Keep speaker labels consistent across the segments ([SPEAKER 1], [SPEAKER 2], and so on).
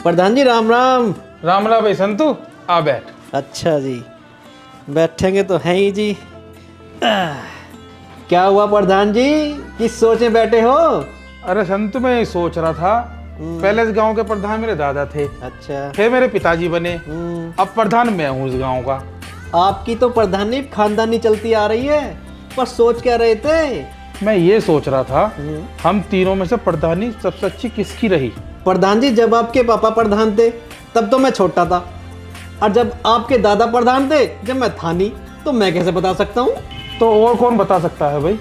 [SPEAKER 1] प्रधान जी राम राम।
[SPEAKER 2] रामला भाई संतू आ बैठ।
[SPEAKER 1] अच्छा जी, बैठेंगे तो हैं ही जी। क्या हुआ प्रधान जी, किस सोचे बैठे हो?
[SPEAKER 2] अरे संतू मैं ये सोच रहा था, पहले इस गांव के प्रधान मेरे दादा थे,
[SPEAKER 1] अच्छा।
[SPEAKER 2] फिर मेरे पिताजी बने, अब प्रधान मैं हूँ इस गांव का।
[SPEAKER 1] आपकी तो प्रधानी खानदानी चलती आ रही है, पर सोच क्या रहे थे?
[SPEAKER 2] मैं ये सोच रहा था हम तीनों में से प्रधानी सबसे अच्छी किसकी रही।
[SPEAKER 1] प्रधान जी जब आपके पापा प्रधान थे तब तो मैं छोटा था, और जब आपके दादा प्रधान थे जब मैं था नहीं, तो मैं कैसे बता सकता हूँ?
[SPEAKER 2] तो और कौन बता सकता है भाई?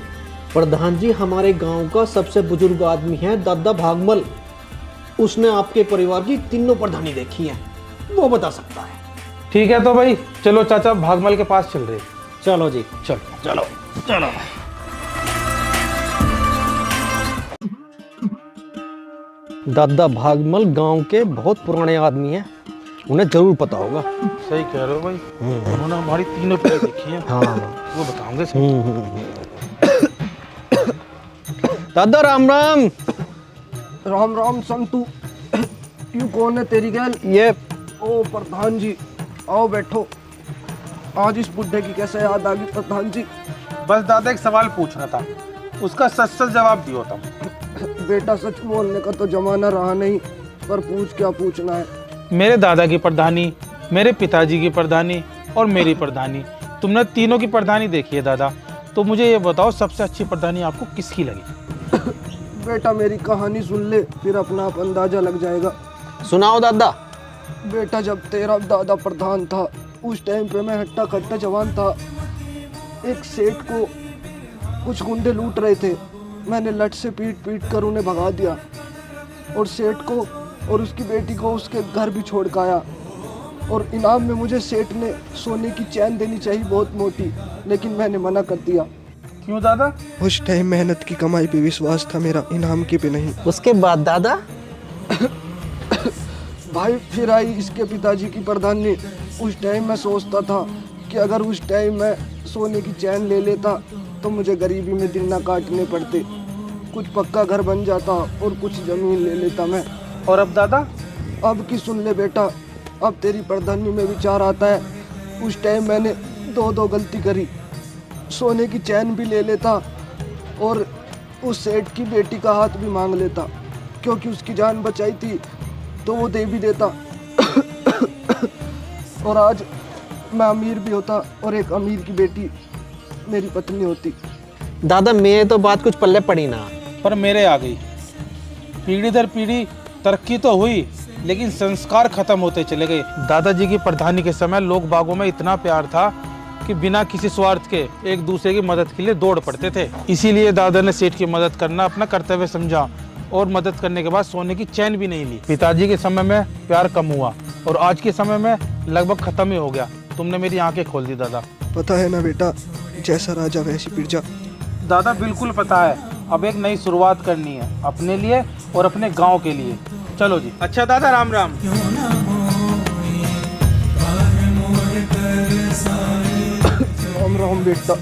[SPEAKER 1] प्रधान जी हमारे गांव का सबसे बुजुर्ग आदमी है दादा भागमल, उसने आपके परिवार की तीनों प्रधानी देखी है, वो बता सकता है।
[SPEAKER 2] ठीक है तो भाई चलो चाचा भागमल के पास चल रहे।
[SPEAKER 1] चलो जी,
[SPEAKER 2] चलो
[SPEAKER 1] चलो चलो। दादा भागमल गांव के बहुत पुराने आदमी हैं, उन्हें जरूर पता होगा।
[SPEAKER 2] सही कह रहे हो भाई, उन्होंने हमारी तीनों पीढ़ी देखी है।
[SPEAKER 1] हाँ।
[SPEAKER 2] वो बताओगे सही।
[SPEAKER 1] दादा राम राम।
[SPEAKER 3] राम राम संतू। क्यों, कौन है तेरी गैल?
[SPEAKER 1] ये
[SPEAKER 3] ओ प्रधान जी, आओ बैठो। आज इस बुढ़े की कैसे याद आ गई प्रधान जी?
[SPEAKER 2] बस दादा एक सवाल पूछना था, उसका सच सच जवाब दियो तुम।
[SPEAKER 3] बेटा सच बोलने का तो जमाना रहा नहीं, पर पूछ क्या पूछना है?
[SPEAKER 2] मेरे दादा की प्रधानी, मेरे पिताजी की प्रधानी और मेरी प्रधानी, तुमने तीनों की प्रधानी देखी है दादा, तो मुझे ये बताओ सबसे अच्छी प्रधानी आपको किसकी लगी?
[SPEAKER 3] बेटा मेरी कहानी सुन ले, फिर अपना आप अंदाजा लग जाएगा।
[SPEAKER 1] सुनाओ दादा।
[SPEAKER 3] बेटा जब तेरा दादा प्रधान था, उस टाइम पे मैं हट्टा कट्टा जवान था। एक सेठ को कुछ गुंडे लूट रहे थे, मैंने लठ से पीट पीट कर उन्हें भगा दिया, और सेठ को और उसकी बेटी को उसके घर भी छोड़ के आया। और इनाम में मुझे सेठ ने सोने की चैन देनी चाहिए बहुत मोटी, लेकिन मैंने मना कर दिया।
[SPEAKER 2] क्यों दादा?
[SPEAKER 3] उस टाइम मेहनत की कमाई पे विश्वास था मेरा, इनाम की पे नहीं।
[SPEAKER 1] उसके बाद दादा?
[SPEAKER 3] भाई फिर आई इसके पिताजी की प्रधानी। उस टाइम मैं सोचता था कि अगर उस टाइम मैं सोने की चैन ले लेता तो मुझे गरीबी में दिन ना काटने पड़ते, कुछ पक्का घर बन जाता और कुछ ज़मीन ले लेता मैं।
[SPEAKER 2] और अब दादा?
[SPEAKER 3] अब की सुन ले बेटा, अब तेरी प्रधानी में विचार आता है, उस टाइम मैंने दो गलती करी। सोने की चैन भी ले लेता और उस सेठ की बेटी का हाथ भी मांग लेता, क्योंकि उसकी जान बचाई थी तो वो दे भी देता। और आज मैं अमीर भी होता और एक अमीर की बेटी मेरी पत्नी होती।
[SPEAKER 1] दादा मेरे तो बात कुछ पल्ले पड़ी ना।
[SPEAKER 2] पर मेरे आ गई। पीढ़ी दर पीढ़ी तरक्की तो हुई, लेकिन संस्कार खत्म होते चले गए। दादाजी की प्रधानी के समय लोग बागों में इतना प्यार था कि बिना किसी स्वार्थ के एक दूसरे की मदद के लिए दौड़ पड़ते थे। इसीलिए दादा ने सेठ की मदद करना अपना कर्तव्य समझा, और मदद करने के बाद सोने की चैन भी नहीं ली। पिताजी के समय में प्यार कम हुआ और आज के समय में लगभग खत्म ही हो गया। तुमने मेरी आंखें खोल दी दादा।
[SPEAKER 3] पता है ना बेटा, जैसा राजा वैसी प्रजा।
[SPEAKER 2] दादा बिल्कुल पता है, अब एक नई शुरुआत करनी है अपने लिए और अपने गांव के लिए। चलो जी। अच्छा दादा राम राम।
[SPEAKER 3] राम राम बेटा।